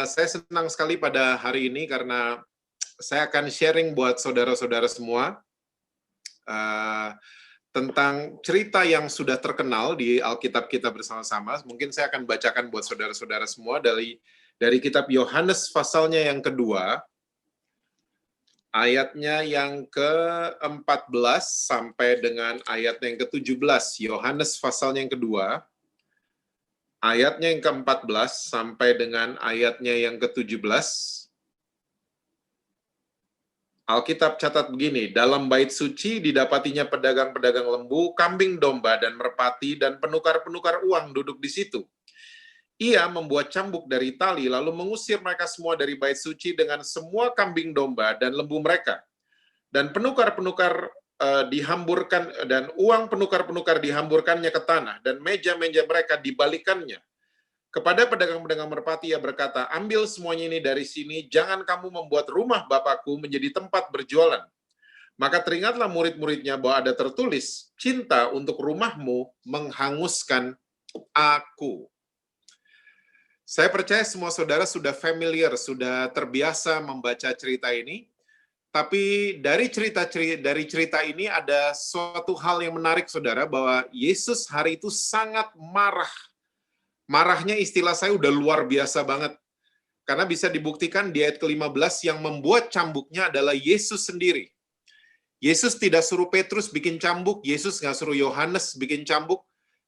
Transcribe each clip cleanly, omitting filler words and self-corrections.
Saya senang sekali pada hari ini karena saya akan sharing buat saudara-saudara semua uh, tentang cerita yang sudah terkenal di Alkitab kita bersama-sama. Mungkin saya akan bacakan buat saudara-saudara semua dari kitab Yohanes pasalnya yang kedua, ayatnya yang ke-14 sampai dengan ayatnya yang ke-17. Yohanes pasalnya yang kedua, ayatnya yang ke-14 sampai dengan ayatnya yang ke-17. Alkitab catat begini, dalam bait suci didapatinya pedagang-pedagang lembu, kambing domba, dan merpati, dan penukar-penukar uang duduk di situ. Ia membuat cambuk dari tali, lalu mengusir mereka semua dari bait suci dengan semua kambing domba dan lembu mereka. Dan penukar-penukar dihamburkan, dan uang penukar-penukar dihamburkannya ke tanah, dan meja-meja mereka dibalikannya. Kepada pedagang-pedagang merpati ia berkata, ambil semuanya ini dari sini, jangan kamu membuat rumah Bapakku menjadi tempat berjualan. Maka teringatlah murid-muridnya bahwa ada tertulis, cinta untuk rumahmu menghanguskan aku. Saya percaya semua saudara sudah familiar, sudah terbiasa membaca cerita ini. Tapi dari cerita ini ada suatu hal yang menarik saudara, bahwa Yesus hari itu sangat marah. Marahnya istilah saya udah luar biasa banget. Karena bisa dibuktikan di ayat ke-15 yang membuat cambuknya adalah Yesus sendiri. Yesus tidak suruh Petrus bikin cambuk, Yesus nggak suruh Yohanes bikin cambuk,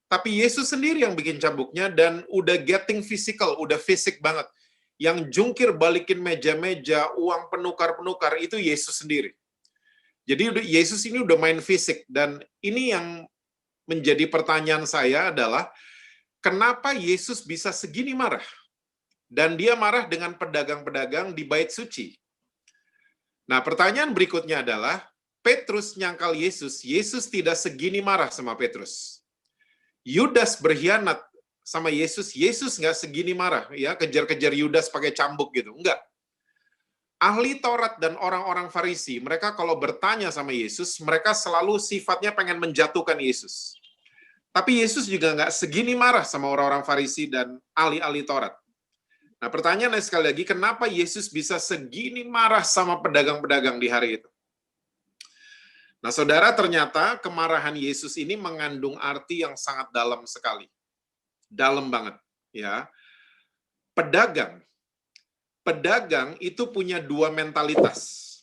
tapi Yesus sendiri yang bikin cambuknya dan udah getting physical, udah fisik banget. Yang jungkir balikin meja-meja, uang penukar-penukar, itu Yesus sendiri. Jadi Yesus ini udah main fisik, dan ini yang menjadi pertanyaan saya adalah, kenapa Yesus bisa segini marah? Dan dia marah dengan pedagang-pedagang di bait suci. Nah, pertanyaan berikutnya adalah, Petrus nyangkal Yesus, Yesus tidak segini marah sama Petrus. Yudas berkhianat sama Yesus, Yesus nggak segini marah, ya kejar-kejar Yudas pakai cambuk gitu, enggak. Ahli Taurat dan orang-orang Farisi, mereka kalau bertanya sama Yesus, mereka selalu sifatnya pengen menjatuhkan Yesus. Tapi Yesus juga nggak segini marah sama orang-orang Farisi dan ahli-ahli Taurat. Nah, pertanyaannya sekali lagi, kenapa Yesus bisa segini marah sama pedagang-pedagang di hari itu? Nah, saudara, ternyata kemarahan Yesus ini mengandung arti yang sangat dalam sekali. Dalam banget, ya. Pedagang itu punya dua mentalitas.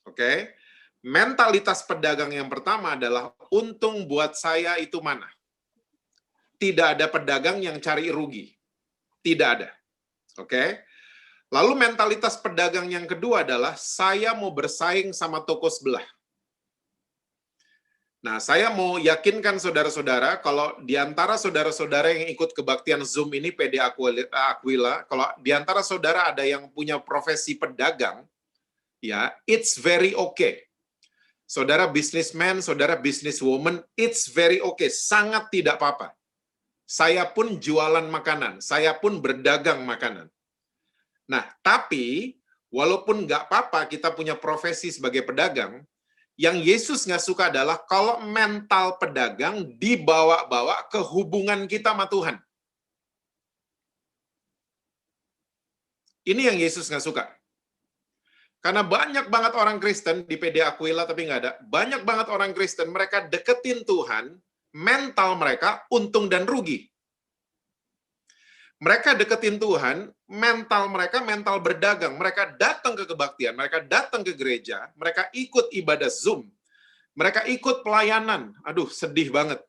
Oke? Mentalitas pedagang yang pertama adalah, untung buat saya itu mana? Tidak ada pedagang yang cari rugi. Tidak ada. Oke? Lalu mentalitas pedagang yang kedua adalah, saya mau bersaing sama toko sebelah. Nah, saya mau yakinkan saudara-saudara, kalau di antara saudara-saudara yang ikut kebaktian Zoom ini, PD Aquila, kalau di antara saudara ada yang punya profesi pedagang, ya, it's very okay. Saudara businessman, saudara businesswoman, it's very okay. Sangat tidak apa-apa. Saya pun jualan makanan, saya pun berdagang makanan. Nah, tapi walaupun nggak apa-apa kita punya profesi sebagai pedagang, yang Yesus nggak suka adalah kalau mental pedagang dibawa-bawa ke hubungan kita sama Tuhan. Ini yang Yesus nggak suka. Karena banyak banget orang Kristen, di PD Aquila tapi nggak ada, banyak banget orang Kristen, mereka deketin Tuhan, mental mereka untung dan rugi. Mereka deketin Tuhan, mental mereka mental berdagang. Mereka datang ke kebaktian, mereka datang ke gereja, mereka ikut ibadah Zoom, mereka ikut pelayanan. Aduh, sedih banget.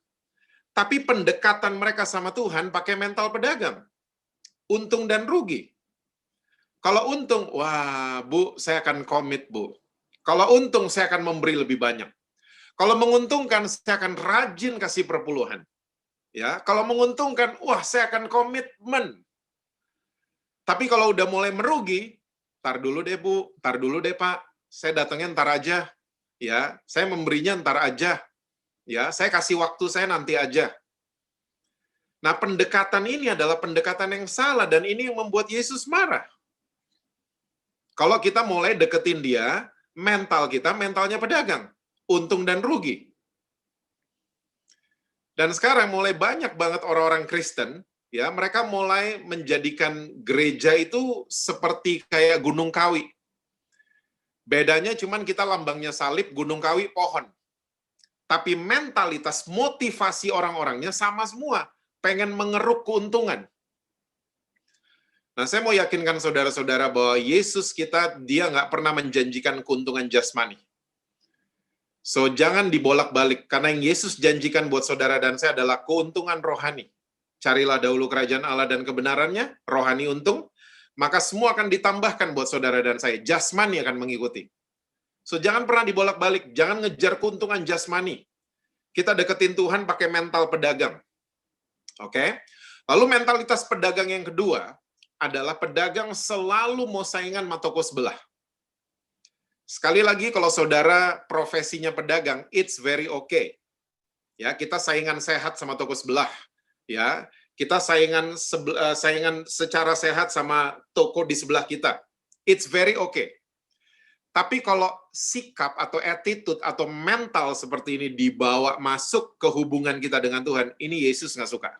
Tapi pendekatan mereka sama Tuhan pakai mental pedagang. Untung dan rugi. Kalau untung, wah, Bu, saya akan komit, Bu. Kalau untung, saya akan memberi lebih banyak. Kalau menguntungkan, saya akan rajin kasih perpuluhan. Ya, kalau menguntungkan, wah, saya akan komitmen. Tapi kalau udah mulai merugi, tar dulu deh Bu, tar dulu deh Pak, saya datangnya ntar aja. Ya, saya memberinya ntar aja. Ya, saya kasih waktu saya nanti aja. Nah, pendekatan ini adalah pendekatan yang salah, dan ini yang membuat Yesus marah. Kalau kita mulai deketin dia, mental kita mentalnya pedagang, untung dan rugi. Dan sekarang mulai banyak banget orang-orang Kristen Ya, mereka mulai menjadikan gereja itu seperti kayak Gunung Kawi. Bedanya cuman kita lambangnya salib, Gunung Kawi pohon. Tapi mentalitas, motivasi orang-orangnya sama semua. Pengen mengeruk keuntungan. Nah, saya mau yakinkan saudara-saudara bahwa Yesus kita, dia nggak pernah menjanjikan keuntungan jasmani. So, jangan dibolak-balik. Karena yang Yesus janjikan buat saudara dan saya adalah keuntungan rohani. Carilah dahulu kerajaan Allah dan kebenarannya, rohani untung, maka semua akan ditambahkan buat saudara dan saya. Jasmani akan mengikuti. So, jangan pernah dibolak-balik. Jangan ngejar keuntungan jasmani. Kita deketin Tuhan pakai mental pedagang. Oke? Lalu mentalitas pedagang yang kedua adalah pedagang selalu mau saingan sama toko sebelah. Sekali lagi, kalau saudara profesinya pedagang, it's very okay. Ya, kita saingan sehat sama toko sebelah. Ya, kita saingan secara sehat sama toko di sebelah kita. It's very okay. Tapi kalau sikap atau attitude atau mental seperti ini dibawa masuk ke hubungan kita dengan Tuhan, ini Yesus nggak suka.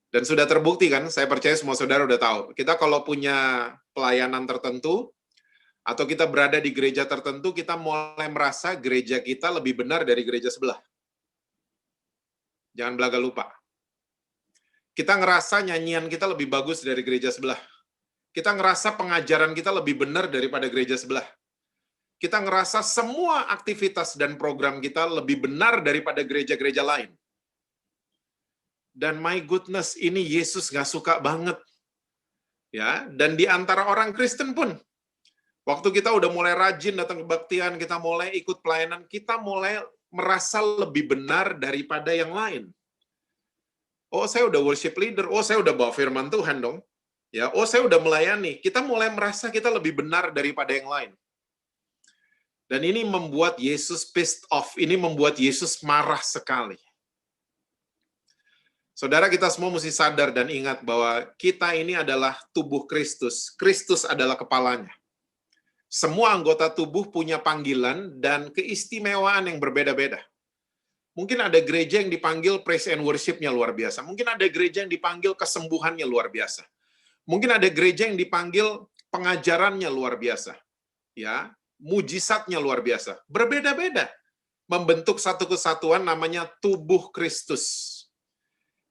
Dan sudah terbukti kan, saya percaya semua saudara udah tahu. Kita kalau punya pelayanan tertentu, atau kita berada di gereja tertentu, kita mulai merasa gereja kita lebih benar dari gereja sebelah. Jangan belaga lupa. Kita ngerasa nyanyian kita lebih bagus dari gereja sebelah. Kita ngerasa pengajaran kita lebih benar daripada gereja sebelah. Kita ngerasa semua aktivitas dan program kita lebih benar daripada gereja-gereja lain. Dan my goodness, ini Yesus nggak suka banget. Ya, dan di antara orang Kristen pun, waktu kita udah mulai rajin datang kebaktian, kita mulai ikut pelayanan, kita mulai merasa lebih benar daripada yang lain. Oh, saya udah worship leader. Oh, saya udah bawa firman Tuhan dong. Ya, oh, saya udah melayani. Kita mulai merasa kita lebih benar daripada yang lain. Dan ini membuat Yesus pissed off. Ini membuat Yesus marah sekali. Saudara, kita semua mesti sadar dan ingat bahwa kita ini adalah tubuh Kristus. Kristus adalah kepalanya. Semua anggota tubuh punya panggilan dan keistimewaan yang berbeda-beda. Mungkin ada gereja yang dipanggil praise and worship-nya luar biasa. Mungkin ada gereja yang dipanggil kesembuhannya luar biasa. Mungkin ada gereja yang dipanggil pengajarannya luar biasa. Ya, mujizatnya luar biasa. Berbeda-beda. Membentuk satu kesatuan namanya tubuh Kristus.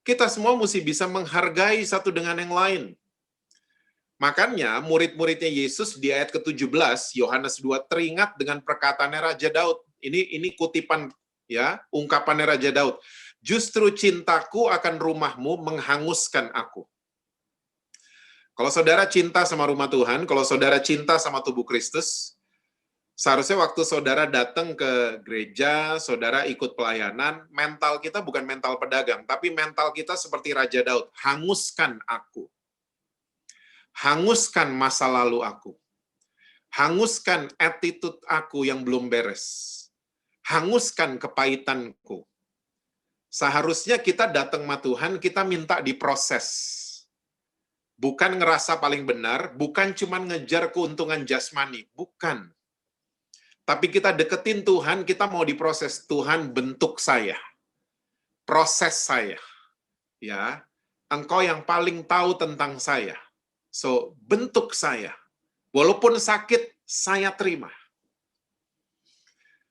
Kita semua mesti bisa menghargai satu dengan yang lain. Makanya murid-muridnya Yesus di ayat ke-17, Yohanes 2, teringat dengan perkataannya Raja Daud. Ini kutipan, ya, ungkapannya Raja Daud. Justru cintaku akan rumahmu menghanguskan aku. Kalau saudara cinta sama rumah Tuhan, kalau saudara cinta sama tubuh Kristus, seharusnya waktu saudara datang ke gereja, saudara ikut pelayanan, mental kita bukan mental pedagang, tapi mental kita seperti Raja Daud. Hanguskan aku. Hanguskan masa lalu aku. Hanguskan attitude aku yang belum beres. Hanguskan kepahitanku. Seharusnya kita datang sama Tuhan, kita minta diproses. Bukan ngerasa paling benar, bukan cuma ngejar keuntungan jasmani, bukan. Tapi kita deketin Tuhan, kita mau diproses. Tuhan, bentuk saya. Proses saya. Ya, Engkau yang paling tahu tentang saya. So, bentuk saya. Walaupun sakit, saya terima.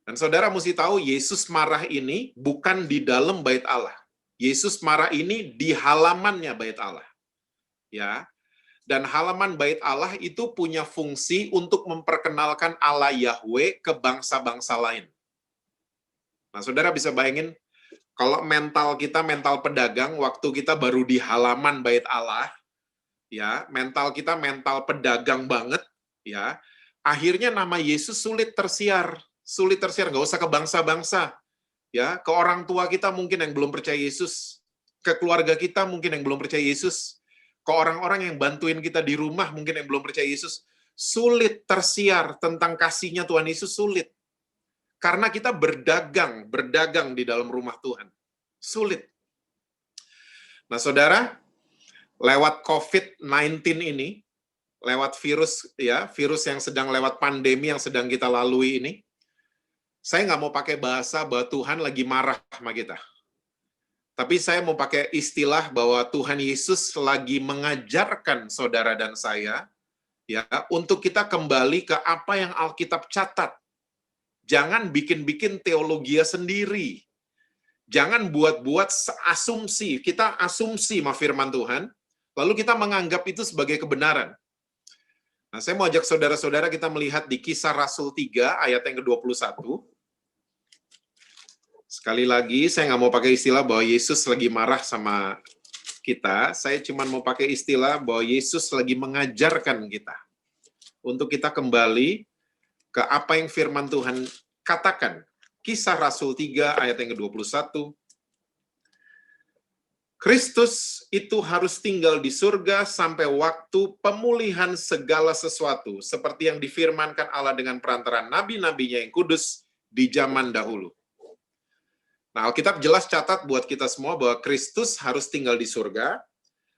Dan saudara mesti tahu, Yesus marah ini bukan di dalam bait Allah. Yesus marah ini di halamannya bait Allah. Ya, dan halaman bait Allah itu punya fungsi untuk memperkenalkan Allah Yahweh ke bangsa-bangsa lain. Nah, saudara bisa bayangin, kalau mental kita mental pedagang, waktu kita baru di halaman bait Allah, ya, mental kita mental pedagang banget, ya, akhirnya nama Yesus sulit tersiar, nggak usah ke bangsa-bangsa, ya, ke orang tua kita mungkin yang belum percaya Yesus, ke keluarga kita mungkin yang belum percaya Yesus, ke orang-orang yang bantuin kita di rumah mungkin yang belum percaya Yesus, sulit tersiar tentang kasihnya Tuhan Yesus, sulit. Karena kita berdagang di dalam rumah Tuhan. Sulit. Nah, saudara, lewat COVID-19 ini, lewat virus yang sedang lewat pandemi yang sedang kita lalui ini, saya nggak mau pakai bahasa bahwa Tuhan lagi marah sama kita. Tapi saya mau pakai istilah bahwa Tuhan Yesus lagi mengajarkan saudara dan saya, ya, untuk kita kembali ke apa yang Alkitab catat. Jangan bikin-bikin teologia sendiri. Jangan buat-buat asumsi. Kita asumsi sama firman Tuhan, lalu kita menganggap itu sebagai kebenaran. Nah, saya mau ajak saudara-saudara kita melihat di Kisah Rasul 3 ayat yang ke-21. Sekali lagi, saya nggak mau pakai istilah bahwa Yesus lagi marah sama kita. Saya cuma mau pakai istilah bahwa Yesus lagi mengajarkan kita untuk kita kembali ke apa yang firman Tuhan katakan. Kisah Rasul 3 ayat yang ke-21. Kristus itu harus tinggal di surga sampai waktu pemulihan segala sesuatu, seperti yang difirmankan Allah dengan perantara nabi-nabinya yang kudus di zaman dahulu. Nah, Alkitab jelas catat buat kita semua bahwa Kristus harus tinggal di surga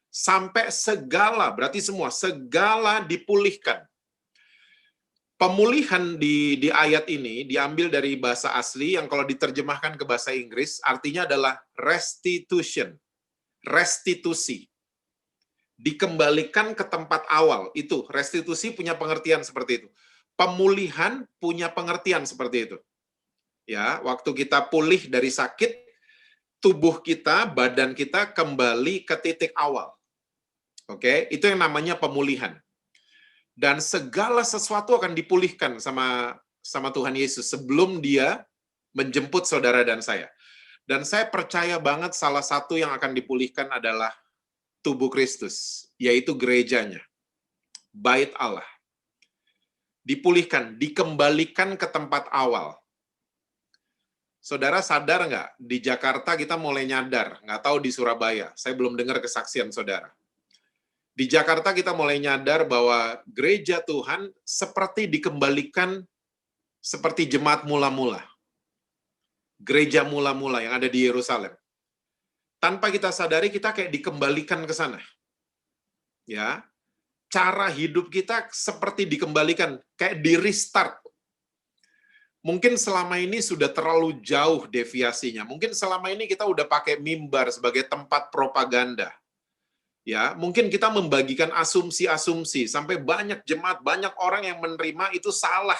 sampai segala, berarti semua, segala dipulihkan. Pemulihan di ayat ini diambil dari bahasa asli yang kalau diterjemahkan ke bahasa Inggris artinya adalah restitution. Restitusi. Dikembalikan ke tempat awal. Itu, restitusi punya pengertian seperti itu. Pemulihan punya pengertian seperti itu. Ya, waktu kita pulih dari sakit, tubuh kita, badan kita kembali ke titik awal. Oke, itu yang namanya pemulihan. Dan segala sesuatu akan dipulihkan sama Tuhan Yesus sebelum dia menjemput saudara dan saya. Dan saya percaya banget salah satu yang akan dipulihkan adalah tubuh Kristus, yaitu gerejanya, bait Allah. Dipulihkan, dikembalikan ke tempat awal. Saudara sadar nggak? Di Jakarta kita mulai nyadar, nggak tahu di Surabaya. Saya belum dengar kesaksian saudara. Di Jakarta kita mulai nyadar bahwa gereja Tuhan seperti dikembalikan seperti jemaat mula-mula. Gereja mula-mula yang ada di Yerusalem. Tanpa kita sadari kita kayak dikembalikan ke sana. Ya. Cara hidup kita seperti dikembalikan, kayak di restart. Mungkin selama ini sudah terlalu jauh deviasinya. Mungkin selama ini kita udah pakai mimbar sebagai tempat propaganda. Ya, mungkin kita membagikan asumsi-asumsi sampai banyak jemaat, banyak orang yang menerima itu salah.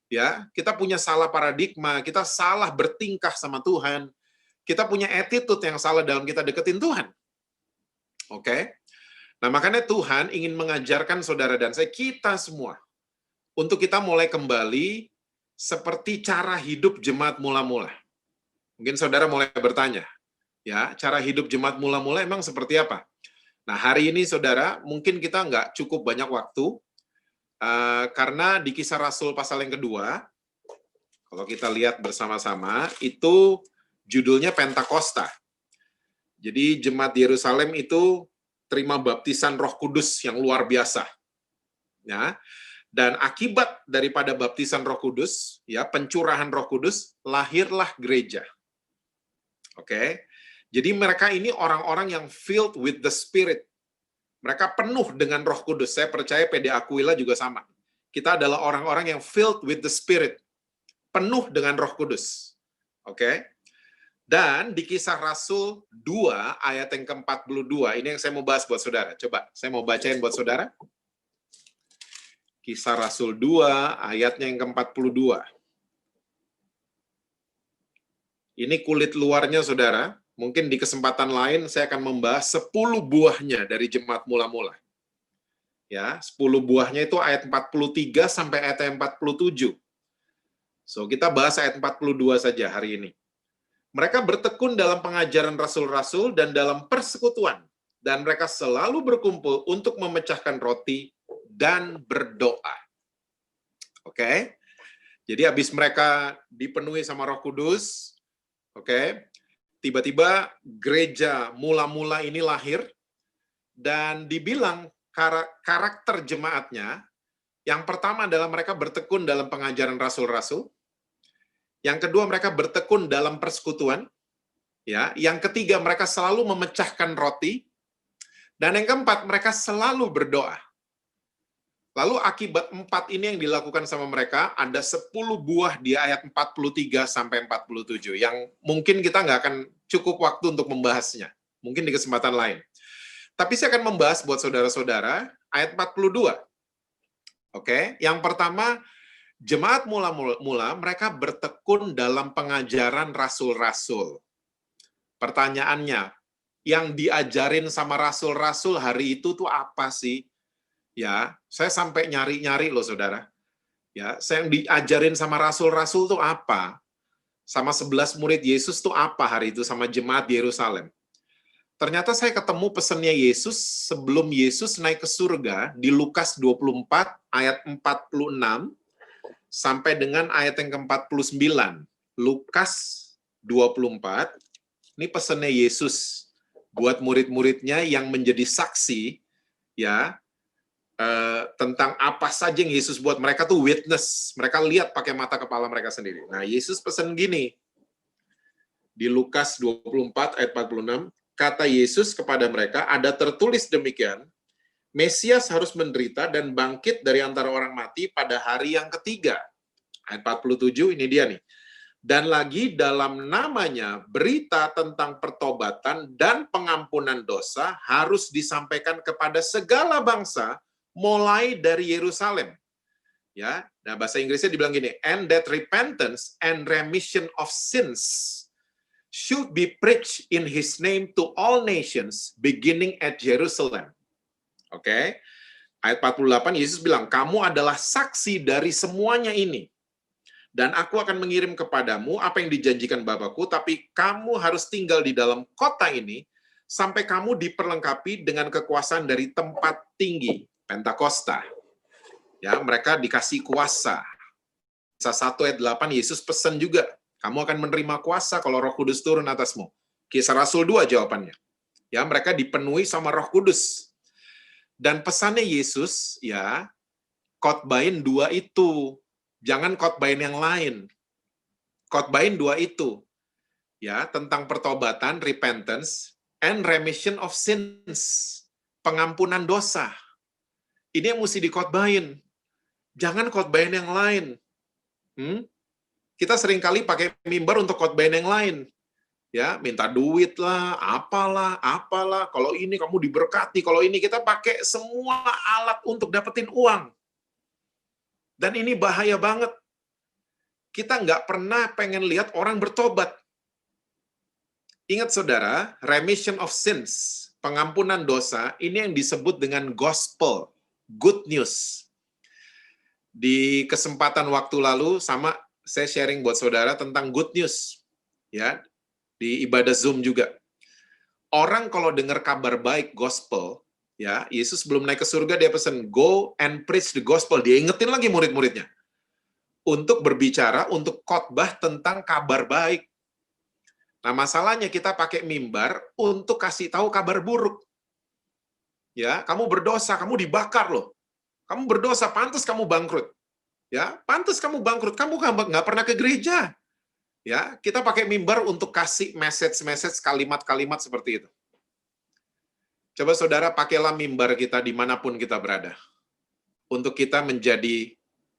Ya, kita punya salah paradigma, kita salah bertingkah sama Tuhan, kita punya attitude yang salah dalam kita deketin Tuhan. Oke? Nah, makanya Tuhan ingin mengajarkan saudara dan saya, kita semua, untuk kita mulai kembali seperti cara hidup jemaat mula-mula. Mungkin saudara mulai bertanya, ya, cara hidup jemaat mula-mula emang seperti apa? Nah, hari ini saudara, mungkin kita nggak cukup banyak waktu, karena di Kisah Rasul pasal yang kedua, kalau kita lihat bersama-sama, itu judulnya Pentakosta. Jadi jemaat di Yerusalem itu terima baptisan Roh Kudus yang luar biasa. Ya. Dan akibat daripada baptisan Roh Kudus, ya, pencurahan Roh Kudus, lahirlah gereja. Oke. Jadi mereka ini orang-orang yang filled with the Spirit. Mereka penuh dengan Roh Kudus. Saya percaya PD Aquila juga sama. Kita adalah orang-orang yang filled with the Spirit. Penuh dengan Roh Kudus. Oke? Dan di Kisah Rasul 2 ayat yang ke-42, ini yang saya mau bahas buat saudara. Coba, saya mau bacain buat saudara. Kisah Rasul 2 ayatnya yang ke-42. Ini kulit luarnya saudara. Mungkin di kesempatan lain saya akan membahas 10 buahnya dari jemaat mula-mula. Ya, 10 buahnya itu ayat 43 sampai ayat 47. So, kita bahas ayat 42 saja hari ini. Mereka bertekun dalam pengajaran rasul-rasul dan dalam persekutuan. Dan mereka selalu berkumpul untuk memecahkan roti dan berdoa. Oke? Jadi habis mereka dipenuhi sama Roh Kudus, oke? Tiba-tiba gereja mula-mula ini lahir, dan dibilang karakter jemaatnya, yang pertama adalah mereka bertekun dalam pengajaran rasul-rasul, yang kedua mereka bertekun dalam persekutuan, ya, yang ketiga mereka selalu memecahkan roti, dan yang keempat mereka selalu berdoa. Lalu akibat 4 ini yang dilakukan sama mereka, ada 10 buah di ayat 43 sampai 47, yang mungkin kita nggak akan cukup waktu untuk membahasnya. Mungkin di kesempatan lain. Tapi saya akan membahas buat saudara-saudara, ayat 42. Oke, yang pertama, jemaat mula-mula mereka bertekun dalam pengajaran rasul-rasul. Pertanyaannya, yang diajarin sama rasul-rasul hari itu tuh apa sih? Ya, saya sampai nyari-nyari loh, saudara. Ya, saya yang diajarin sama rasul-rasul tuh apa? Sama 11 murid Yesus tuh apa hari itu sama jemaat di Yerusalem? Ternyata saya ketemu pesannya Yesus sebelum Yesus naik ke surga di Lukas 24 ayat 46 sampai dengan ayat yang ke-49. Lukas 24, ini pesannya Yesus buat murid-muridnya yang menjadi saksi, ya, tentang apa saja yang Yesus buat. Mereka tuh witness, mereka lihat pakai mata kepala mereka sendiri. Nah, Yesus pesan gini, di Lukas 24 ayat 46, kata Yesus kepada mereka, ada tertulis demikian, Mesias harus menderita dan bangkit dari antara orang mati pada hari yang ketiga. Ayat 47, ini dia nih. Dan lagi dalam namanya, berita tentang pertobatan dan pengampunan dosa harus disampaikan kepada segala bangsa, mulai dari Yerusalem. Ya, nah bahasa Inggrisnya dibilang gini, and that repentance and remission of sins should be preached in his name to all nations, beginning at Jerusalem. Oke, ayat 48, Yesus bilang, kamu adalah saksi dari semuanya ini. Dan aku akan mengirim kepadamu apa yang dijanjikan Bapakku, tapi kamu harus tinggal di dalam kota ini, sampai kamu diperlengkapi dengan kekuasaan dari tempat tinggi, Pentakosta. Ya, mereka dikasih kuasa. Kisah 1 ayat 8, Yesus pesan juga, kamu akan menerima kuasa kalau Roh Kudus turun atasmu. Kisah Rasul 2 jawabannya. Ya, mereka dipenuhi sama Roh Kudus. Dan pesannya Yesus, ya, khotbahin 2 itu. Jangan khotbahin yang lain. Khotbahin 2 itu. Ya, tentang pertobatan, repentance, and remission of sins. Pengampunan dosa. Ini yang mesti dikhotbahin. Jangan khotbahin yang lain. Kita seringkali pakai mimbar untuk khotbahin yang lain. Ya, minta duit lah, apalah. Kalau ini kamu diberkati, kalau ini kita pakai semua alat untuk dapetin uang. Dan ini bahaya banget. Kita nggak pernah pengen lihat orang bertobat. Ingat saudara, remission of sins, pengampunan dosa, ini yang disebut dengan gospel, good news. Di kesempatan waktu lalu, sama saya sharing buat saudara tentang good news. Ya, di ibadah Zoom juga. Orang kalau dengar kabar baik gospel, ya, Yesus belum naik ke surga, dia pesan, go and preach the gospel. Dia ingetin lagi murid-muridnya. Untuk berbicara, untuk khotbah tentang kabar baik. Nah, masalahnya kita pakai mimbar untuk kasih tahu kabar buruk. Ya, kamu berdosa, kamu dibakar loh. Kamu berdosa, pantas kamu bangkrut. Ya, pantas kamu bangkrut, kamu nggak pernah ke gereja. Ya, kita pakai mimbar untuk kasih message-message, kalimat-kalimat seperti itu. Coba saudara, pakailah mimbar kita dimanapun kita berada. Untuk kita menjadi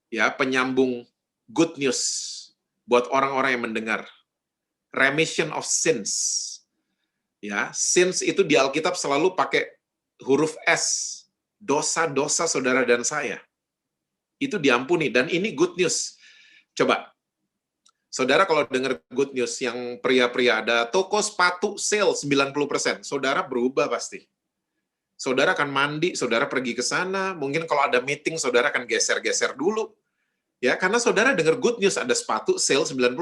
ya penyambung good news buat orang-orang yang mendengar. Remission of sins. Ya, sins itu di Alkitab selalu pakai huruf S. Dosa-dosa saudara dan saya. Itu diampuni, dan ini good news. Coba, saudara kalau dengar good news yang pria-pria, ada toko sepatu sale 90%, saudara berubah pasti. Saudara akan mandi, saudara pergi ke sana, mungkin kalau ada meeting, saudara akan geser-geser dulu. Ya, karena saudara dengar good news, ada sepatu sale 90%.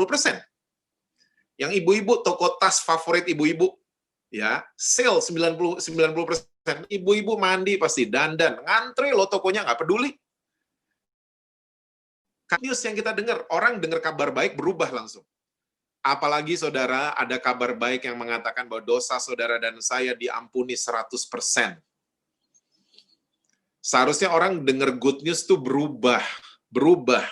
Yang ibu-ibu, toko tas favorit ibu-ibu, ya, sale 90%. Ibu-ibu mandi pasti dandan, ngantri loh tokonya, nggak peduli. News yang kita dengar, orang dengar kabar baik berubah langsung. Apalagi saudara, ada kabar baik yang mengatakan bahwa dosa saudara dan saya diampuni 100%. Seharusnya orang dengar good news tuh berubah.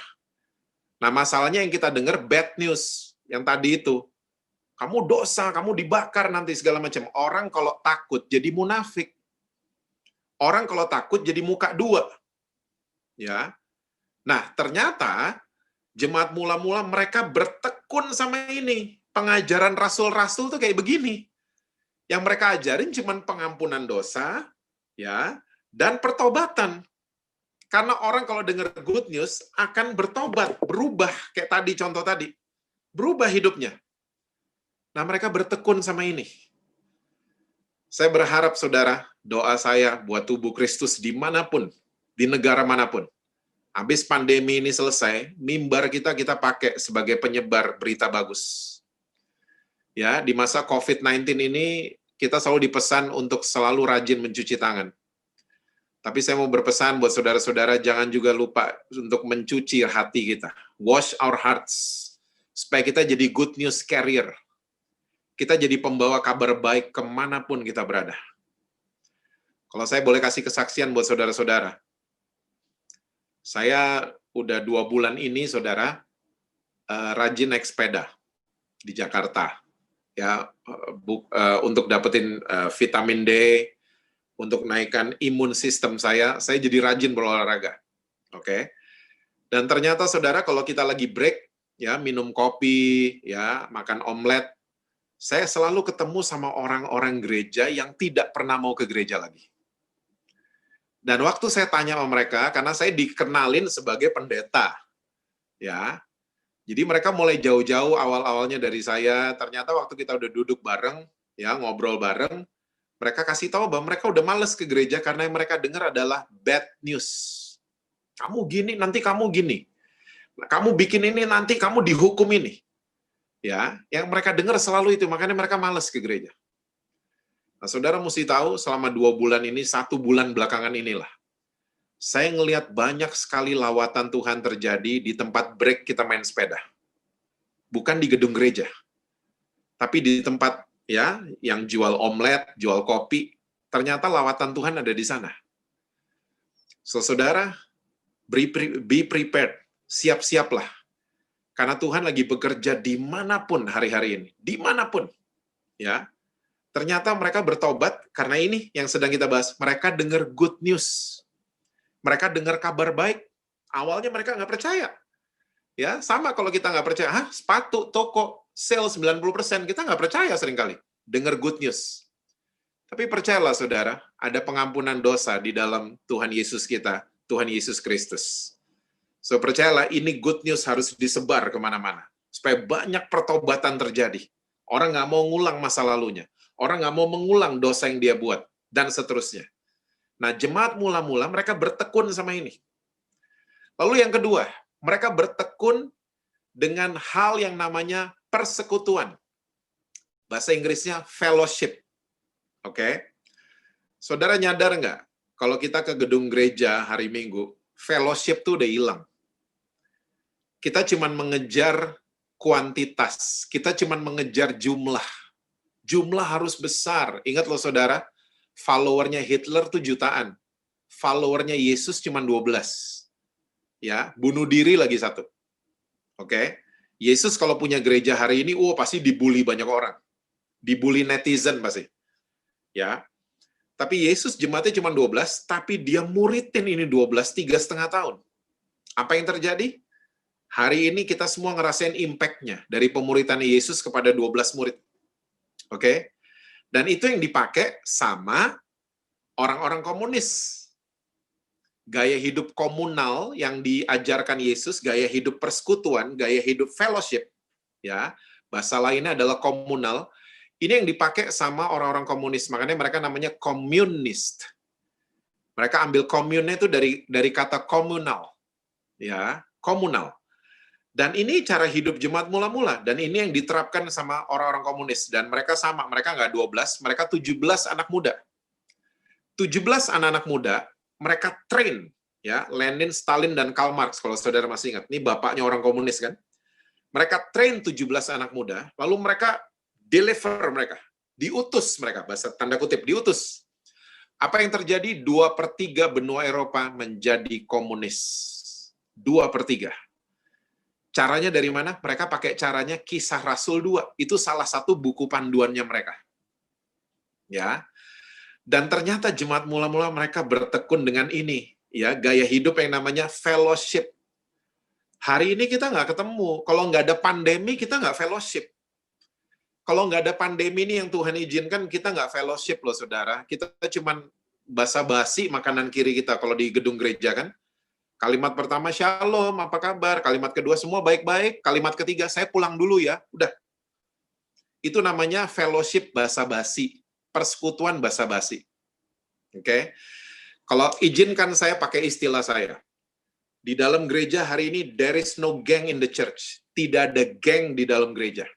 Nah, masalahnya yang kita dengar bad news, yang tadi itu. Kamu dosa, kamu dibakar nanti segala macam. Orang kalau takut jadi munafik. Orang kalau takut jadi muka dua. Ya. Nah, ternyata jemaat mula-mula mereka bertekun sama ini. Pengajaran rasul-rasul tuh kayak begini. Yang mereka ajarin cuman pengampunan dosa, ya, dan pertobatan. Karena orang kalau dengar good news akan bertobat, berubah kayak tadi contoh tadi. Berubah hidupnya. Nah, mereka bertekun sama ini. Saya berharap, saudara, doa saya buat tubuh Kristus dimanapun, di negara manapun. Habis pandemi ini selesai, mimbar kita pakai sebagai penyebar berita bagus. Ya, di masa COVID-19 ini, kita selalu dipesan untuk selalu rajin mencuci tangan. Tapi saya mau berpesan buat saudara-saudara, jangan juga lupa untuk mencuci hati kita. Wash our hearts. Supaya kita jadi good news carrier. Kita jadi pembawa kabar baik kemanapun kita berada. Kalau saya boleh kasih kesaksian buat saudara-saudara. Saya udah 2 bulan ini, saudara, rajin naik sepeda di Jakarta. Ya, untuk dapetin vitamin D, untuk naikkan imun sistem saya jadi rajin berolahraga. Oke. Dan ternyata, saudara, kalau kita lagi break, ya, minum kopi, ya, makan omelet, saya selalu ketemu sama orang-orang gereja yang tidak pernah mau ke gereja lagi. Dan waktu saya tanya sama mereka, karena saya dikenalin sebagai pendeta, ya, jadi mereka mulai jauh-jauh awal-awalnya dari saya, ternyata waktu kita udah duduk bareng, ya, ngobrol bareng, mereka kasih tahu bahwa mereka udah males ke gereja karena yang mereka dengar adalah bad news. Kamu gini, nanti kamu gini. Kamu bikin ini, nanti kamu dihukum ini. Ya, yang mereka dengar selalu itu, makanya mereka malas ke gereja. Nah, saudara mesti tahu, selama 2 bulan ini, 1 bulan belakangan inilah, saya ngelihat banyak sekali lawatan Tuhan terjadi di tempat break kita main sepeda. Bukan di gedung gereja, tapi di tempat, ya, yang jual omelet, jual kopi, ternyata lawatan Tuhan ada di sana. So, saudara, be prepared, siap-siaplah. Karena Tuhan lagi bekerja dimanapun hari-hari ini. Dimanapun. Ya. Ternyata mereka bertobat karena ini yang sedang kita bahas. Mereka dengar good news. Mereka dengar kabar baik. Awalnya mereka nggak percaya. Ya, sama kalau kita nggak percaya. Sepatu, toko, sale 90%. Kita nggak percaya seringkali. Dengar good news. Tapi percayalah, saudara, ada pengampunan dosa di dalam Tuhan Yesus kita, Tuhan Yesus Kristus. So, percayalah, ini good news harus disebar kemana-mana. Supaya banyak pertobatan terjadi. Orang nggak mau ngulang masa lalunya. Orang nggak mau mengulang dosa yang dia buat. Dan seterusnya. Nah, jemaat mula-mula, mereka bertekun sama ini. Lalu yang kedua, mereka bertekun dengan hal yang namanya persekutuan. Bahasa Inggrisnya fellowship. Oke? Saudara nyadar nggak? Kalau kita ke gedung gereja hari Minggu, fellowship tuh udah hilang. Kita cuman mengejar kuantitas. Kita cuman mengejar jumlah. Jumlah harus besar. Ingat loh, saudara, followernya Hitler tuh jutaan. Followernya Yesus cuman 12. Ya, bunuh diri lagi 1. Oke? Yesus kalau punya gereja hari ini, pasti dibully banyak orang. Dibully netizen pasti. Ya. Tapi Yesus jemaatnya cuma 12, tapi dia muridin ini 12, 3,5 tahun. Apa yang terjadi? Hari ini kita semua ngerasain impact-nya dari pemuridan Yesus kepada 12 murid. Oke? Dan itu yang dipakai sama orang-orang komunis. Gaya hidup komunal yang diajarkan Yesus, gaya hidup persekutuan, gaya hidup fellowship, ya. Bahasa lainnya adalah komunal. Ini yang dipakai sama orang-orang komunis, makanya mereka namanya komunist. Mereka ambil komunnya itu dari kata komunal. Ya, komunal. Dan ini cara hidup jemaat mula-mula. Dan ini yang diterapkan sama orang-orang komunis. Dan mereka sama, mereka nggak 12, mereka 17 anak muda. 17 anak-anak muda, mereka train. Ya, Lenin, Stalin, dan Karl Marx, kalau saudara masih ingat. Ini bapaknya orang komunis kan. Mereka train 17 anak muda, lalu mereka deliver mereka. Diutus mereka, bahasa tanda kutip, diutus. Apa yang terjadi? 2/3 benua Eropa menjadi komunis. 2/3. Caranya dari mana? Mereka pakai caranya Kisah Rasul 2. Itu salah satu buku panduannya mereka. Ya. Dan ternyata jemaat mula-mula mereka bertekun dengan ini. ya gaya hidup yang namanya fellowship. Hari ini kita nggak ketemu. Kalau nggak ada pandemi, kita nggak fellowship. Kalau nggak ada pandemi ini yang Tuhan izinkan, kita nggak fellowship loh, saudara. Kita cuman basa-basi makanan kiri kita kalau di gedung gereja kan. Kalimat pertama, shalom, apa kabar? Kalimat kedua, semua baik-baik. Kalimat ketiga, saya pulang dulu ya. Udah. Itu namanya fellowship basa-basi. Persekutuan basa-basi. Oke? Kalau izinkan saya pakai istilah saya. Di dalam gereja hari ini, there is no gang in the church. Tidak ada geng di dalam gereja.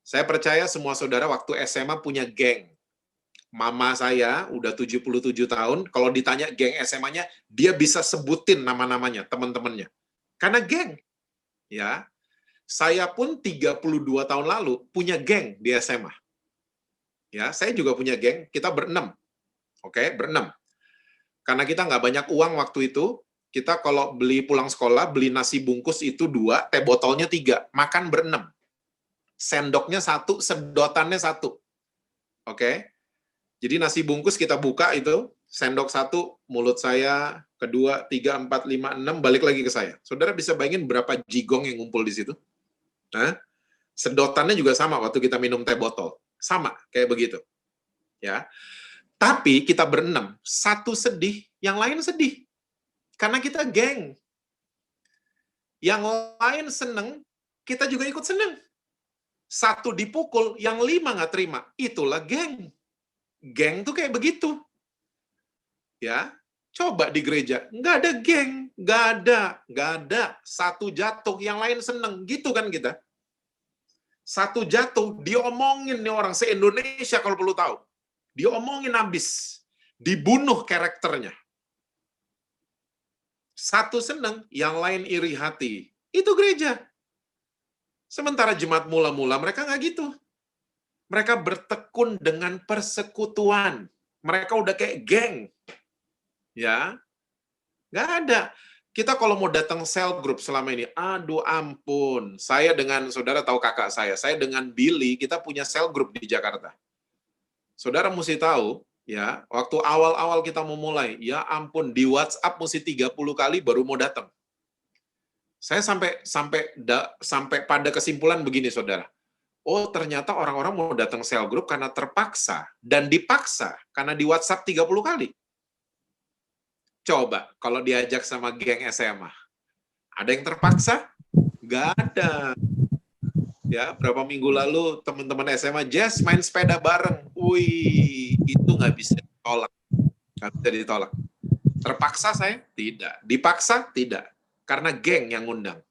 Saya percaya semua saudara waktu SMA punya geng. Mama saya udah 77 tahun, kalau ditanya geng SMA-nya, dia bisa sebutin nama-namanya, teman-temannya. Karena geng. Ya. Saya pun 32 tahun lalu punya geng di SMA. Ya, saya juga punya geng, kita berenam. Oke, berenam. Karena kita nggak banyak uang waktu itu, kita kalau beli pulang sekolah, beli nasi bungkus itu 2, teh botolnya 3, makan berenam. Sendoknya 1, sedotannya 1. Oke? Jadi nasi bungkus kita buka itu, sendok 1, mulut saya, kedua, 3, 4, 5, 6, balik lagi ke saya. Saudara bisa bayangin berapa jigong yang ngumpul di situ? Nah, sedotannya juga sama waktu kita minum teh botol. Sama, kayak begitu. Ya. Tapi kita berenam, satu sedih, yang lain sedih. Karena kita geng. Yang lain seneng, kita juga ikut seneng. Satu dipukul, yang 5 nggak terima. Itulah geng. Geng tuh kayak begitu. Ya, coba di gereja. Nggak ada geng. Nggak ada. Satu jatuh, yang lain seneng. Gitu kan kita. Satu jatuh, diomongin nih orang se-Indonesia kalau perlu tahu. Diomongin habis. Dibunuh karakternya. Satu seneng, yang lain iri hati. Itu gereja. Sementara jemaat mula-mula, mereka nggak gitu. Mereka bertekun dengan persekutuan. Mereka udah kayak geng. Ya, nggak ada. Kita kalau mau datang cell group selama ini, aduh ampun. Saya dengan, saudara tahu kakak saya dengan Billy, kita punya cell group di Jakarta. Saudara mesti tahu, ya, waktu awal-awal kita mau mulai, ya ampun, di WhatsApp mesti 30 kali baru mau datang. Saya sampai pada kesimpulan begini, saudara. Oh, ternyata orang-orang mau datang cell group karena terpaksa dan dipaksa karena di WhatsApp 30 kali. Coba kalau diajak sama geng SMA. Ada yang terpaksa? Nggak ada. Ya, berapa minggu lalu teman-teman SMA Jazz main sepeda bareng. Wih, itu nggak bisa ditolak. Nggak bisa ditolak. Terpaksa saya? Tidak. Dipaksa? Tidak. Karena geng yang ngundang.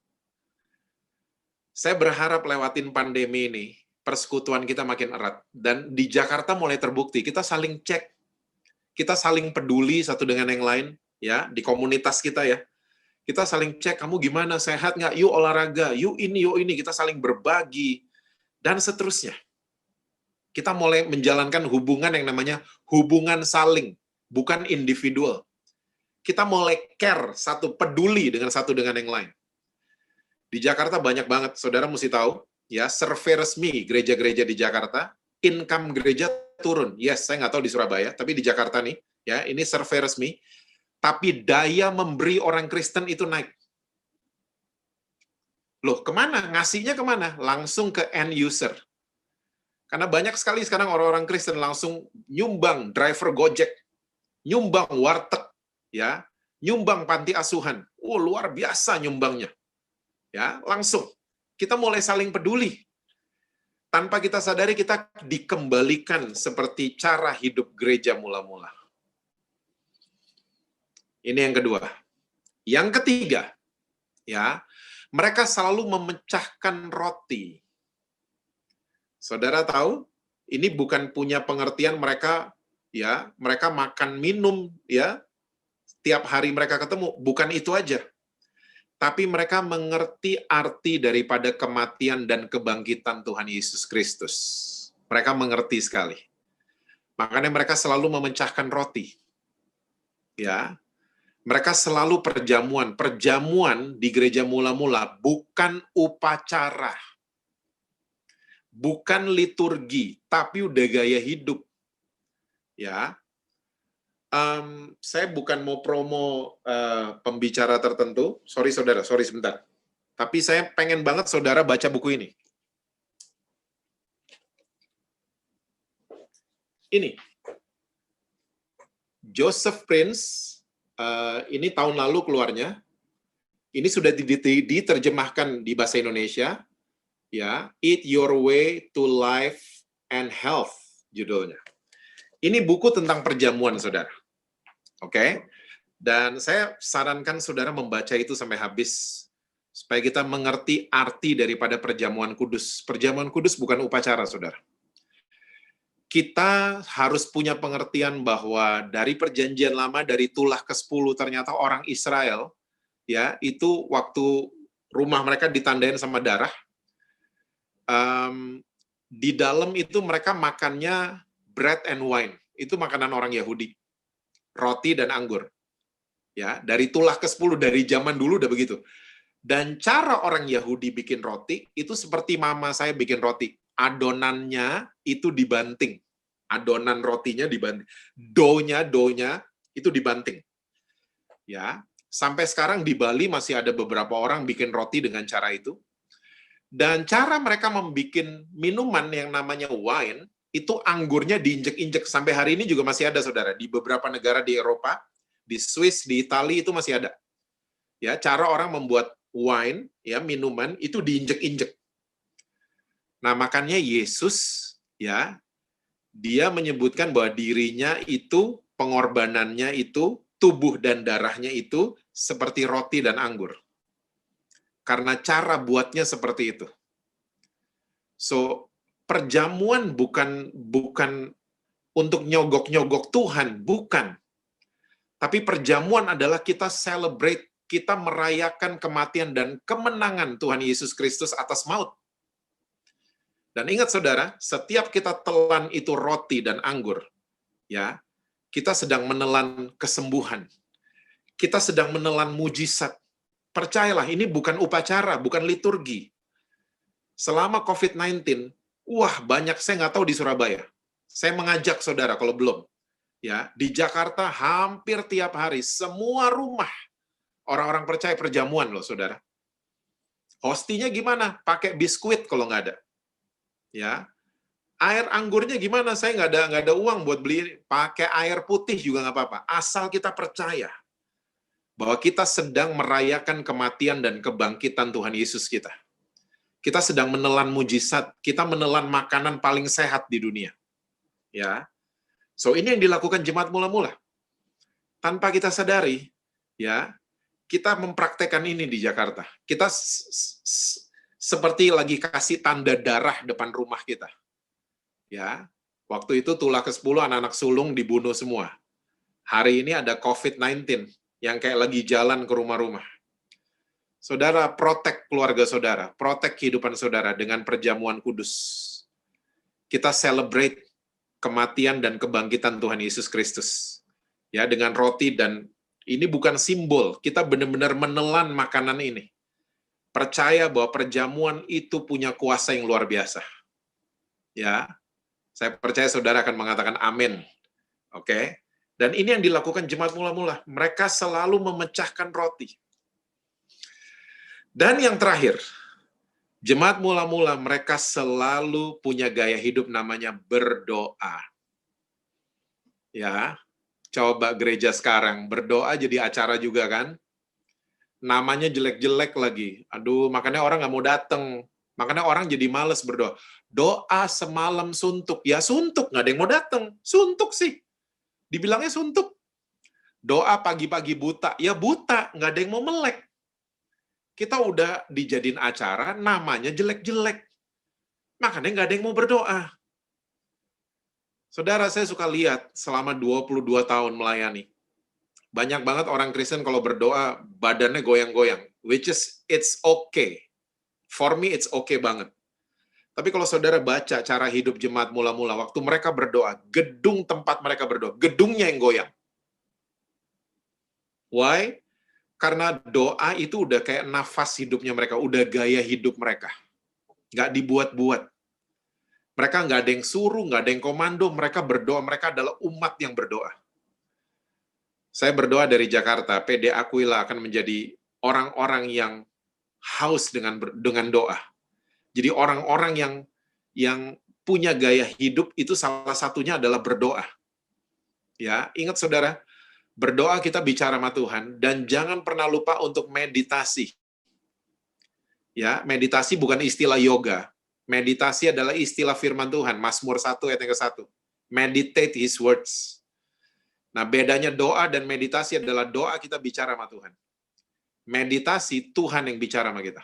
Saya berharap lewatin pandemi ini, persekutuan kita makin erat. Dan di Jakarta mulai terbukti, kita saling cek. Kita saling peduli satu dengan yang lain, ya, di komunitas kita ya. Kita saling cek, kamu gimana, sehat nggak? Yuk olahraga, yuk ini, kita saling berbagi, dan seterusnya. Kita mulai menjalankan hubungan yang namanya hubungan saling, bukan individual. Kita mulai care, peduli dengan satu dengan yang lain. Di Jakarta banyak banget, saudara mesti tahu, ya, survei resmi gereja-gereja di Jakarta, income gereja turun. Yes, saya nggak tahu di Surabaya, tapi di Jakarta nih, ya, ini survei resmi, tapi daya memberi orang Kristen itu naik. Loh, kemana? Ngasihnya kemana? Langsung ke end user. Karena banyak sekali sekarang orang-orang Kristen langsung nyumbang driver Gojek, nyumbang warteg, ya, nyumbang panti asuhan. Oh, luar biasa nyumbangnya. Ya, langsung. Kita mulai saling peduli. Tanpa kita sadari kita dikembalikan seperti cara hidup gereja mula-mula. Ini yang kedua. Yang ketiga, ya, mereka selalu memecahkan roti. Saudara tahu, ini bukan punya pengertian mereka, ya, mereka makan minum, ya, tiap hari mereka ketemu. Bukan itu aja. Tapi mereka mengerti arti daripada kematian dan kebangkitan Tuhan Yesus Kristus. Mereka mengerti sekali. Makanya mereka selalu memecahkan roti. Ya, mereka selalu perjamuan. Perjamuan di gereja mula-mula bukan upacara. Bukan liturgi, tapi udah gaya hidup. Ya. Saya bukan mau promo pembicara tertentu. Sorry saudara, sorry sebentar. Tapi saya pengen banget saudara baca buku ini. Ini. Joseph Prince, ini tahun lalu keluarnya. Ini sudah diterjemahkan di bahasa Indonesia. Ya, Eat Your Way to Life and Health judulnya. Ini buku tentang perjamuan, saudara. Oke? Dan saya sarankan saudara membaca itu sampai habis supaya kita mengerti arti daripada perjamuan kudus. Perjamuan kudus bukan upacara, saudara. Kita harus punya pengertian bahwa dari perjanjian lama, dari tulah ke-10, ternyata orang Israel, ya, itu waktu rumah mereka ditandain sama darah, di dalam itu mereka makannya bread and wine. Itu makanan orang Yahudi. Roti dan anggur. Ya, dari tulah ke-10, dari zaman dulu udah begitu. Dan cara orang Yahudi bikin roti, itu seperti mama saya bikin roti. Adonannya itu dibanting. Adonan rotinya dibanting. Dough-nya itu dibanting. Ya, sampai sekarang di Bali masih ada beberapa orang bikin roti dengan cara itu. Dan cara mereka membuat minuman yang namanya wine, itu anggurnya diinjek-injek. Sampai hari ini juga masih ada, saudara. Di beberapa negara di Eropa, di Swiss, di Italia itu masih ada. Ya, cara orang membuat wine, ya, minuman, itu diinjek-injek. Nah, makanya Yesus, ya, dia menyebutkan bahwa dirinya itu, pengorbanannya itu, tubuh dan darahnya itu, seperti roti dan anggur. Karena cara buatnya seperti itu. So, perjamuan bukan untuk nyogok-nyogok Tuhan, bukan. Tapi perjamuan adalah kita celebrate, kita merayakan kematian dan kemenangan Tuhan Yesus Kristus atas maut. Dan ingat saudara, setiap kita telan itu roti dan anggur, ya, kita sedang menelan kesembuhan. Kita sedang menelan mujizat. Percayalah, ini bukan upacara, bukan liturgi. Selama COVID-19, wah, banyak, saya nggak tahu di Surabaya. Saya mengajak saudara kalau belum. Ya, di Jakarta hampir tiap hari, semua rumah orang-orang percaya perjamuan loh, saudara. Hostinya gimana? Pakai biskuit kalau nggak ada. Ya, air anggurnya gimana? Saya nggak ada uang buat beli, pakai air putih juga nggak apa-apa. Asal kita percaya bahwa kita sedang merayakan kematian dan kebangkitan Tuhan Yesus kita. Kita sedang menelan mujizat, kita menelan makanan paling sehat di dunia. Ya, so ini yang dilakukan jemaat mula-mula. Tanpa kita sadari, ya, kita mempraktekkan ini di Jakarta. Kita seperti lagi kasih tanda darah depan rumah kita. Ya, waktu itu tulah ke-10 anak-anak sulung dibunuh semua. Hari ini ada COVID-19 yang kayak lagi jalan ke rumah-rumah. Saudara, protek keluarga saudara, protek kehidupan saudara dengan perjamuan kudus. Kita celebrate kematian dan kebangkitan Tuhan Yesus Kristus. Ya, dengan roti, dan ini bukan simbol, kita benar-benar menelan makanan ini. Percaya bahwa perjamuan itu punya kuasa yang luar biasa. Ya, saya percaya saudara akan mengatakan amin. Oke? Dan ini yang dilakukan jemaat mula-mula. Mereka selalu memecahkan roti. Dan yang terakhir, jemaat mula-mula mereka selalu punya gaya hidup namanya berdoa. Ya, coba gereja sekarang, berdoa jadi acara juga kan? Namanya jelek-jelek lagi. Aduh, makanya orang nggak mau datang. Makanya orang jadi males berdoa. Doa semalam suntuk. Ya suntuk, nggak ada yang mau datang. Suntuk sih. Dibilangnya suntuk. Doa pagi-pagi buta. Ya buta, nggak ada yang mau melek. Kita udah dijadiin acara, namanya jelek-jelek. Makanya nggak ada yang mau berdoa. Saudara, saya suka lihat selama 22 tahun melayani. Banyak banget orang Kristen kalau berdoa, badannya goyang-goyang. Which is, it's okay. For me, it's okay banget. Tapi kalau saudara baca cara hidup jemaat mula-mula, waktu mereka berdoa, gedung tempat mereka berdoa, gedungnya yang goyang. Why? Karena doa itu udah kayak nafas hidupnya mereka, udah gaya hidup mereka. Nggak dibuat-buat. Mereka nggak ada yang suruh, nggak ada yang komando, mereka berdoa, mereka adalah umat yang berdoa. Saya berdoa dari Jakarta, PD Aquila akan menjadi orang-orang yang haus dengan doa. Jadi orang-orang yang punya gaya hidup itu salah satunya adalah berdoa. Ya, ingat saudara, berdoa kita bicara sama Tuhan dan jangan pernah lupa untuk meditasi. Ya, meditasi bukan istilah yoga. Meditasi adalah istilah firman Tuhan, Mazmur 1 ayat yang ke-1. Meditate his words. Nah, bedanya doa dan meditasi adalah doa kita bicara sama Tuhan. Meditasi Tuhan yang bicara sama kita.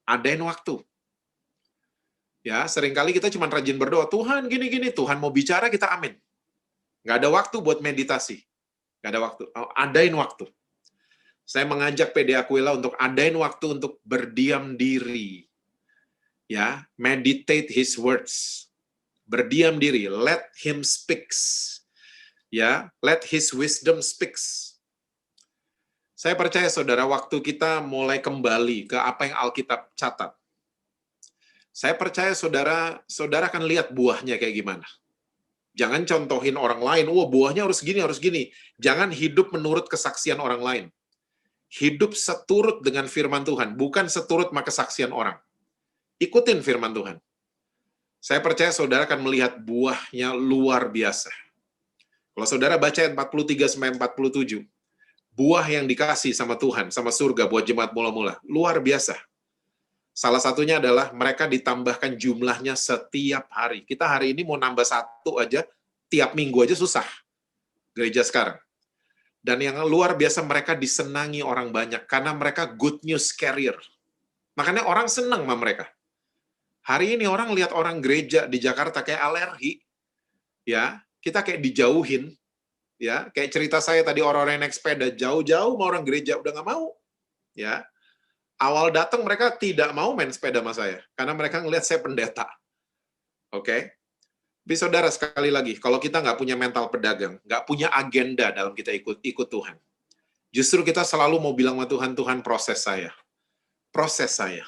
Adain waktu. Ya, seringkali kita cuma rajin berdoa, Tuhan gini-gini, Tuhan mau bicara, kita amin. Nggak ada waktu buat meditasi. Nggak ada waktu. Adain waktu. Saya mengajak PD Aquila untuk adain waktu untuk berdiam diri. Ya, meditate his words. Berdiam diri, let him speaks. Ya, let his wisdom speaks. Saya percaya saudara, waktu kita mulai kembali ke apa yang Alkitab catat. Saya percaya saudara akan lihat buahnya kayak gimana. Jangan contohin orang lain, buahnya harus gini. Jangan hidup menurut kesaksian orang lain. Hidup seturut dengan firman Tuhan, bukan seturut sama kesaksian orang. Ikutin firman Tuhan. Saya percaya saudara akan melihat buahnya luar biasa. Kalau saudara baca ayat 43-47, buah yang dikasih sama Tuhan, sama surga buat jemaat mula-mula, luar biasa. Salah satunya adalah mereka ditambahkan jumlahnya setiap hari. Kita hari ini mau nambah 1 aja, tiap minggu aja susah. Gereja sekarang. Dan yang luar biasa mereka disenangi orang banyak, karena mereka good news carrier. Makanya orang senang sama mereka. Hari ini orang lihat orang gereja di Jakarta kayak alergi. Ya, kita kayak dijauhin. Ya, kayak cerita saya tadi orang-orang yang naik sepeda jauh-jauh sama orang gereja udah nggak mau. Ya, awal datang mereka tidak mau main sepeda sama saya karena mereka ngelihat saya pendeta. Oke? Tapi saudara sekali lagi, kalau kita nggak punya mental pedagang, nggak punya agenda dalam kita ikut Tuhan, justru kita selalu mau bilang sama Tuhan, Tuhan proses saya. Proses saya.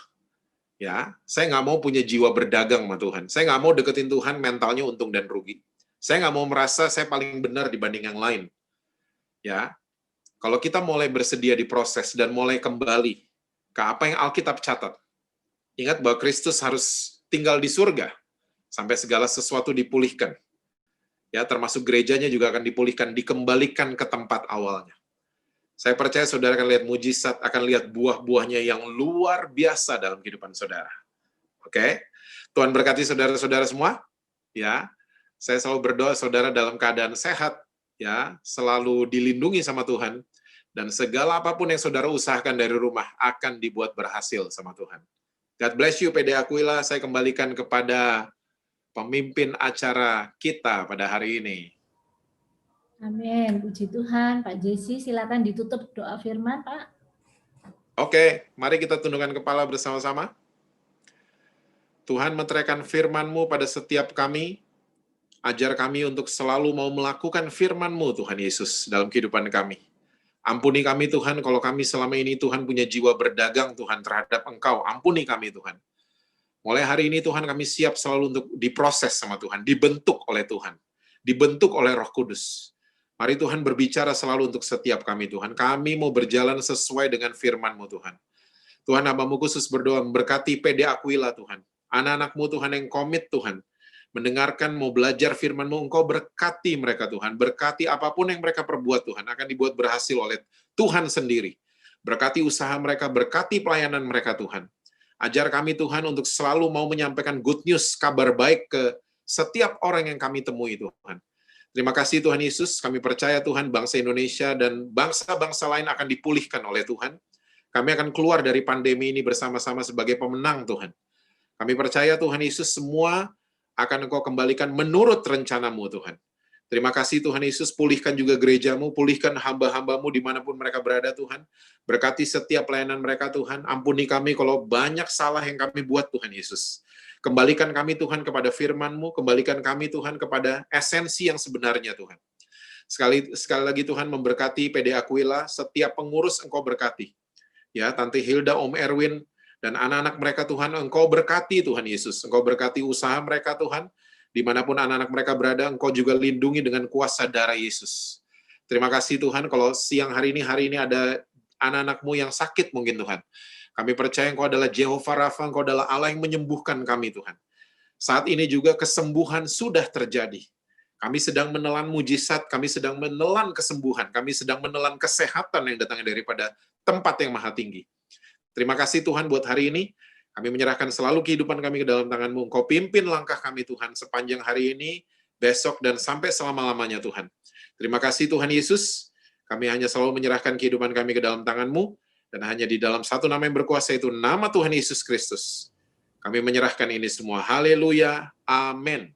Ya, saya nggak mau punya jiwa berdagang sama Tuhan. Saya nggak mau deketin Tuhan mentalnya untung dan rugi. Saya nggak mau merasa saya paling benar dibanding yang lain. Ya, kalau kita mulai bersedia diproses dan mulai kembali ke apa yang Alkitab catat, ingat bahwa Kristus harus tinggal di surga sampai segala sesuatu dipulihkan. Ya, termasuk gerejanya juga akan dipulihkan, dikembalikan ke tempat awalnya. Saya percaya saudara akan lihat mujizat, akan lihat buah-buahnya yang luar biasa dalam kehidupan saudara. Oke? Tuhan berkati saudara-saudara semua. Ya, saya selalu berdoa saudara dalam keadaan sehat, ya, selalu dilindungi sama Tuhan, dan segala apapun yang saudara usahakan dari rumah akan dibuat berhasil sama Tuhan. God bless you, PD Aquila. Saya kembalikan kepada pemimpin acara kita pada hari ini. Amin. Puji Tuhan. Pak Jesse, silakan ditutup doa firman, Pak. Oke, mari kita tundukkan kepala bersama-sama. Tuhan, meteraikan firman-Mu pada setiap kami. Ajar kami untuk selalu mau melakukan firman-Mu, Tuhan Yesus, dalam kehidupan kami. Ampuni kami, Tuhan, kalau kami selama ini, Tuhan, punya jiwa berdagang, Tuhan, terhadap Engkau. Ampuni kami, Tuhan. Mulai hari ini, Tuhan, kami siap selalu untuk diproses sama Tuhan, dibentuk oleh Tuhan, dibentuk oleh Roh Kudus. Mari Tuhan berbicara selalu untuk setiap kami, Tuhan. Kami mau berjalan sesuai dengan firman-Mu, Tuhan. Tuhan, hamba-Mu khusus berdoa, memberkati PD Aquila, Tuhan. Anak-anak-Mu, Tuhan, yang komit, Tuhan. Mendengarkan, mau belajar firman-Mu, Engkau berkati mereka, Tuhan. Berkati apapun yang mereka perbuat, Tuhan, akan dibuat berhasil oleh Tuhan sendiri. Berkati usaha mereka, berkati pelayanan mereka, Tuhan. Ajar kami, Tuhan, untuk selalu mau menyampaikan good news, kabar baik ke setiap orang yang kami temui, Tuhan. Terima kasih, Tuhan Yesus. Kami percaya, Tuhan, bangsa Indonesia dan bangsa-bangsa lain akan dipulihkan oleh Tuhan. Kami akan keluar dari pandemi ini bersama-sama sebagai pemenang, Tuhan. Kami percaya, Tuhan Yesus, semua akan Engkau kembalikan menurut rencana-Mu, Tuhan. Terima kasih, Tuhan Yesus, pulihkan juga gereja-Mu, pulihkan hamba-hamba-Mu dimanapun mereka berada, Tuhan. Berkati setiap pelayanan mereka, Tuhan. Ampuni kami kalau banyak salah yang kami buat, Tuhan Yesus. Kembalikan kami, Tuhan, kepada firman-Mu, kembalikan kami, Tuhan, kepada esensi yang sebenarnya, Tuhan. Sekali lagi, Tuhan, memberkati PD Aquila, setiap pengurus Engkau berkati. Ya, Tante Hilda, Om Erwin, dan anak-anak mereka, Tuhan, Engkau berkati, Tuhan Yesus. Engkau berkati usaha mereka, Tuhan. Dimanapun anak-anak mereka berada, Engkau juga lindungi dengan kuasa darah Yesus. Terima kasih Tuhan kalau siang hari ini ada anak-anak-Mu yang sakit mungkin Tuhan. Kami percaya Engkau adalah Jehovah Rafa, Engkau adalah Allah yang menyembuhkan kami Tuhan. Saat ini juga kesembuhan sudah terjadi. Kami sedang menelan mujizat, kami sedang menelan kesembuhan, kami sedang menelan kesehatan yang datangnya daripada tempat yang maha tinggi. Terima kasih Tuhan buat hari ini. Kami menyerahkan selalu kehidupan kami ke dalam tangan-Mu. Engkau pimpin langkah kami Tuhan sepanjang hari ini, besok, dan sampai selama-lamanya Tuhan. Terima kasih Tuhan Yesus. Kami hanya selalu menyerahkan kehidupan kami ke dalam tangan-Mu, dan hanya di dalam satu nama yang berkuasa itu, nama Tuhan Yesus Kristus. Kami menyerahkan ini semua. Haleluya. Amin.